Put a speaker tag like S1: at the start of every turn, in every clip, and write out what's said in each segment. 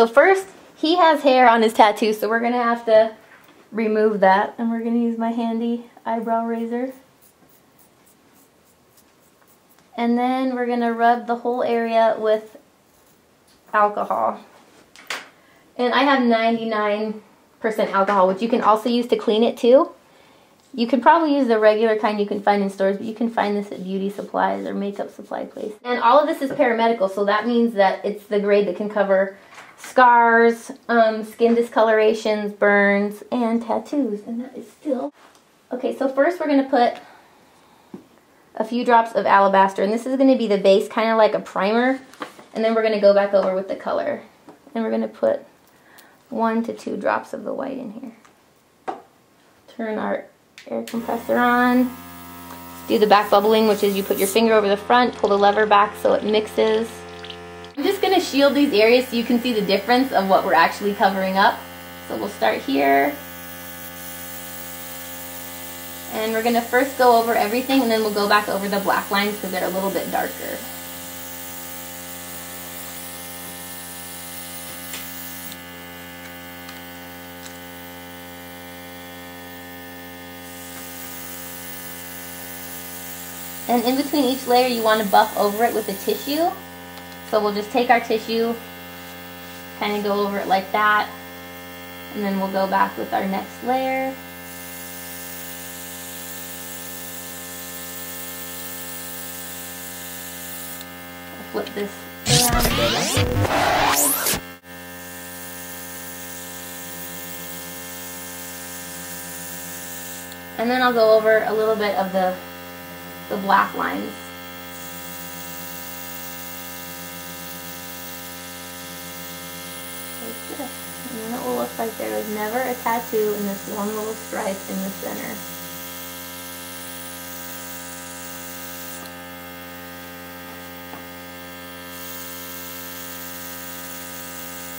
S1: So first, he has hair on his tattoo, so we're going to have to remove that. And we're going to use my handy eyebrow razor. And then we're going to rub the whole area with alcohol. And I have 99% alcohol, which you can also use to clean it too. You could probably use the regular kind you can find in stores, but you can find this at beauty supplies or makeup supply place. And all of this is paramedical, so that means that it's the grade that can cover scars, skin discolorations, burns, and tattoos. And that is still... Okay, so first we're going to put a few drops of alabaster, and this is going to be the base, kind of like a primer. And then we're going to go back over with the color. And we're going to put 1 to 2 drops of the white in here. Turn our air compressor on. Do the back bubbling, which is you put your finger over the front, pull the lever back so it mixes. I'm just going to shield these areas so you can see the difference of what we're actually covering up. So we'll start here. And we're going to first go over everything, and then we'll go back over the black lines because they're a little bit darker. And in between each layer, you want to buff over it with a tissue. So we'll just take our tissue, kind of go over it like that, and then we'll go back with our next layer. I'll flip this around a bit. And then I'll go over a little bit of the black lines. Like this. And then it will look like there was never a tattoo in this one little stripe in the center.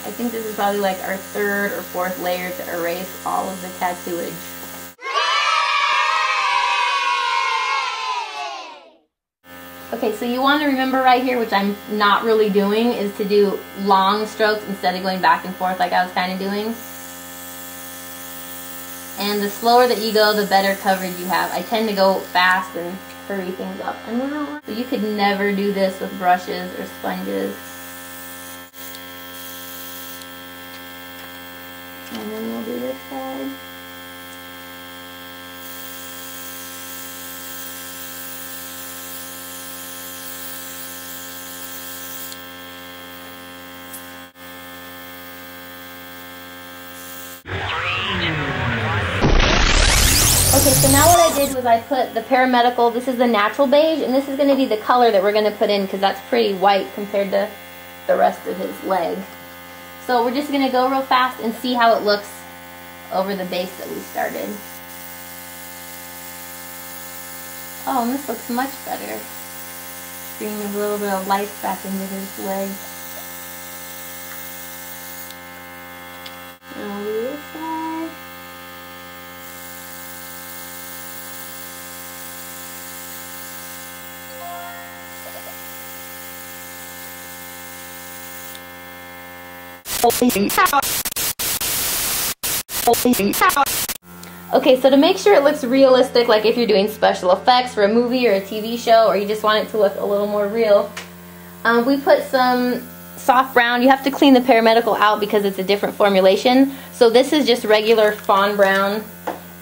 S1: I think this is probably like our 3rd or 4th layer to erase all of the tattooage. Okay, so you want to remember right here, which I'm not really doing, is to do long strokes instead of going back and forth like I was kind of doing. And the slower that you go, the better coverage you have. I tend to go fast and hurry things up. So you could never do this with brushes or sponges. And then we'll do this side. Okay, so now what I did was I put the paramedical, this is the natural beige, and this is going to be the color that we're going to put in because that's pretty white compared to the rest of his leg. So we're just going to go real fast and see how it looks over the base that we started. Oh, and this looks much better. Bringing a little bit of life back into his leg. And I'll do this side. Okay, so to make sure it looks realistic, like if you're doing special effects for a movie or a TV show, or you just want it to look a little more real, we put some soft brown. You have to clean the paramedical out because it's a different formulation. So this is just regular fawn brown.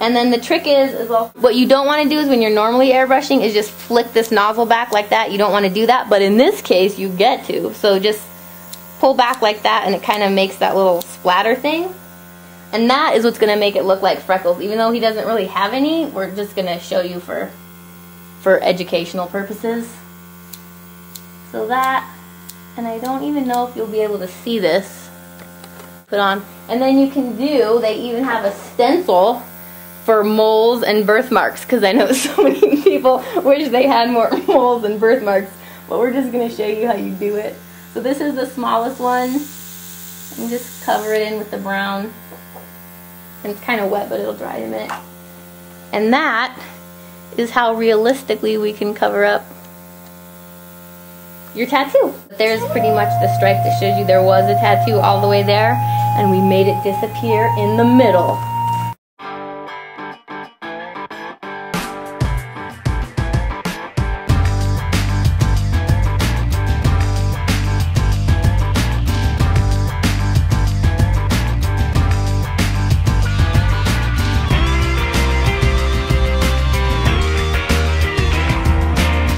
S1: And then the trick is what you don't want to do is when you're normally airbrushing is just flick this nozzle back like that. You don't want to do that, but in this case you get to. So just pull back like that and it kind of makes that little splatter thing. And that is what's going to make it look like freckles. Even though he doesn't really have any, we're just going to show you for educational purposes. So that, and I don't even know if you'll be able to see this put on. And then you can do, they even have a stencil for moles and birthmarks, because I know so many people wish they had more moles and birthmarks, but we're just going to show you how you do it. So this is the smallest one, and just cover it in with the brown. And it's kind of wet, but it'll dry in a minute. And that is how realistically we can cover up your tattoo. There's pretty much the stripe that shows you there was a tattoo all the way there, and we made it disappear in the middle.